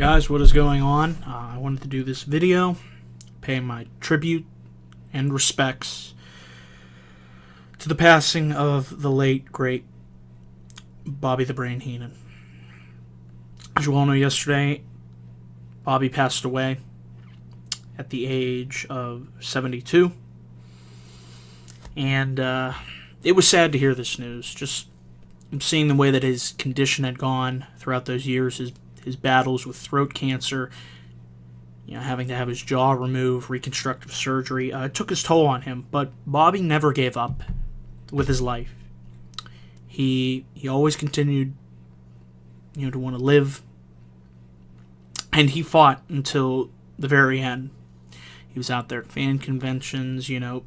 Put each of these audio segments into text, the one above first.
Guys, what is going on? I wanted to do this video, pay my tribute and respects to the passing of the late, great Bobby the Brain Heenan. As you all know, yesterday, Bobby passed away at the age of 72. And it was sad to hear this news. Just seeing the way that his condition had gone throughout those years, his battles with throat cancer, having to have his jaw removed, reconstructive surgery, it took its toll on him. But Bobby never gave up with his life. He always continued, to want to live, and he fought until the very end. He was out there at fan conventions, meeting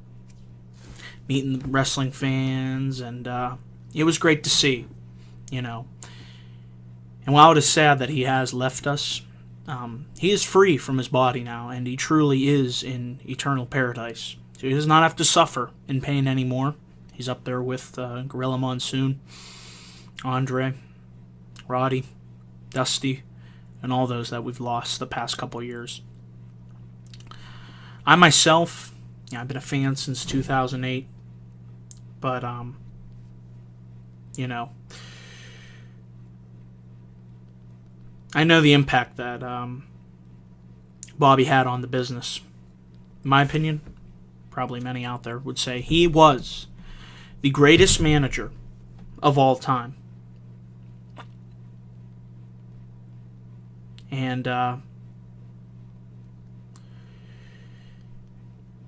wrestling fans, and it was great to see, And while it is sad that he has left us, he is free from his body now, and he truly is in eternal paradise. So he does not have to suffer in pain anymore. He's up there with Gorilla Monsoon, Andre, Roddy, Dusty, and all those that we've lost the past couple of years. I myself, I've been a fan since 2008, but, I know the impact that Bobby had on the business. In my opinion, probably many out there would say he was the greatest manager of all time. And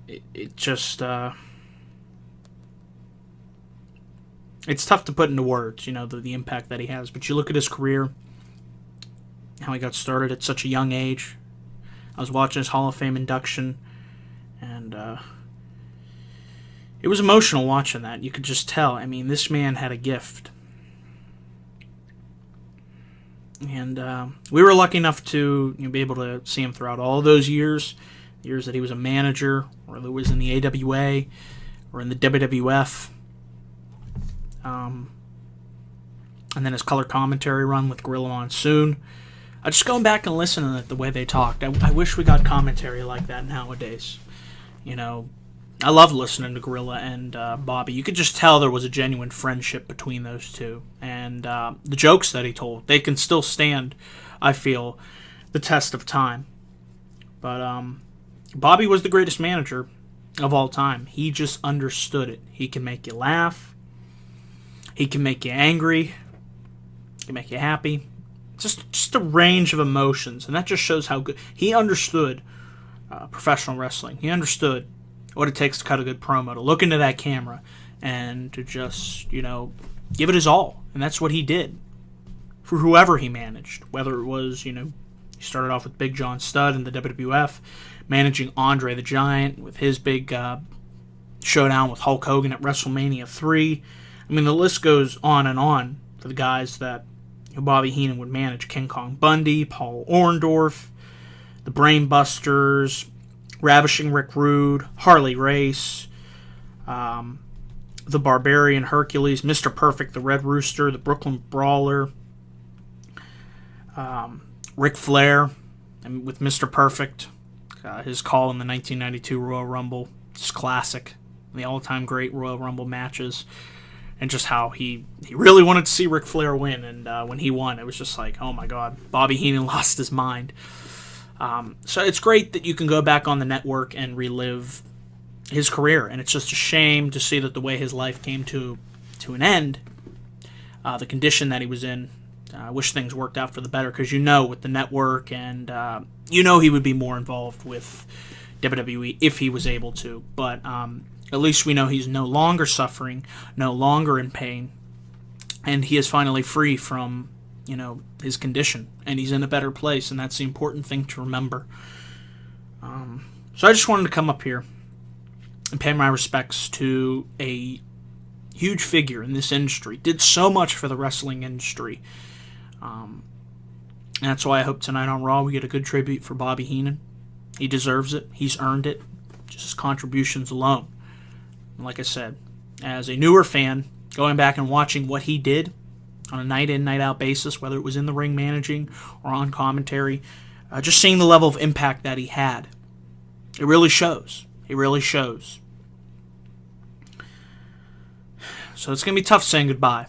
it just it's tough to put into words, the impact that he has. But you look at his career, how he got started at such a young age. I was watching his Hall of Fame induction, and it was emotional watching that. You could just tell. This man had a gift. And we were lucky enough to be able to see him throughout all those years, the years that he was a manager, or that was in the AWA, or in the WWF. And then his color commentary run with Gorilla Monsoon. Just going back and listening to the way they talked, I wish we got commentary like that nowadays. I love listening to Gorilla and Bobby. You could just tell there was a genuine friendship between those two. And the jokes that he told, they can still stand, I feel, the test of time. But Bobby was the greatest manager of all time. He just understood it. He can make you laugh. He can make you angry. He can make you happy. Just a range of emotions, and that just shows how good he understood professional wrestling. He understood what it takes to cut a good promo, to look into that camera, and to just give it his all. And that's what he did for whoever he managed. Whether it was he started off with Big John Studd in the WWF, managing Andre the Giant with his big showdown with Hulk Hogan at WrestleMania III. The list goes on and on for the guys that Bobby Heenan would manage. King Kong Bundy, Paul Orndorff, the Brain Busters, Ravishing Rick Rude, Harley Race, the Barbarian Hercules, Mr. Perfect, the Red Rooster, the Brooklyn Brawler, Ric Flair, and with Mr. Perfect, his call in the 1992 Royal Rumble, just classic, the all-time great Royal Rumble matches. And just how he really wanted to see Ric Flair win. And when he won, it was just like, oh my God, Bobby Heenan lost his mind. So it's great that you can go back on the network and relive his career. And it's just a shame to see that the way his life came to an end, the condition that he was in, I wish things worked out for the better. Because with the network, and he would be more involved with WWE if he was able to. But at least we know he's no longer suffering, no longer in pain, and he is finally free from, his condition, and he's in a better place, and that's the important thing to remember. So I just wanted to come up here and pay my respects to a huge figure in this industry. Did so much for the wrestling industry. And that's why I hope tonight on Raw we get a good tribute for Bobby Heenan. He deserves it. He's earned it. Just his contributions alone. Like I said, as a newer fan, going back and watching what he did, on a night-in, night-out basis, whether it was in the ring managing or on commentary. Just seeing the level of impact that he had. It really shows. It really shows. So it's going to be tough saying goodbye,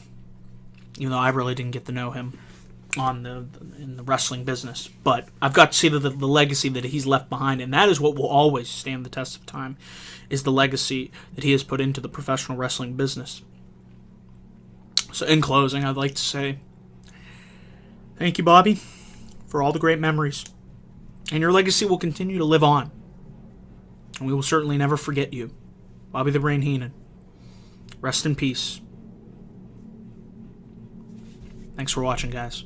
even though I really didn't get to know him in the wrestling business. But I've got to see the legacy that he's left behind, and that is what will always stand the test of time, is the legacy that he has put into the professional wrestling business. So in closing, I'd like to say thank you, Bobby, for all the great memories. And your legacy will continue to live on. And we will certainly never forget you. Bobby the Brain Heenan. Rest in peace. Thanks for watching, guys.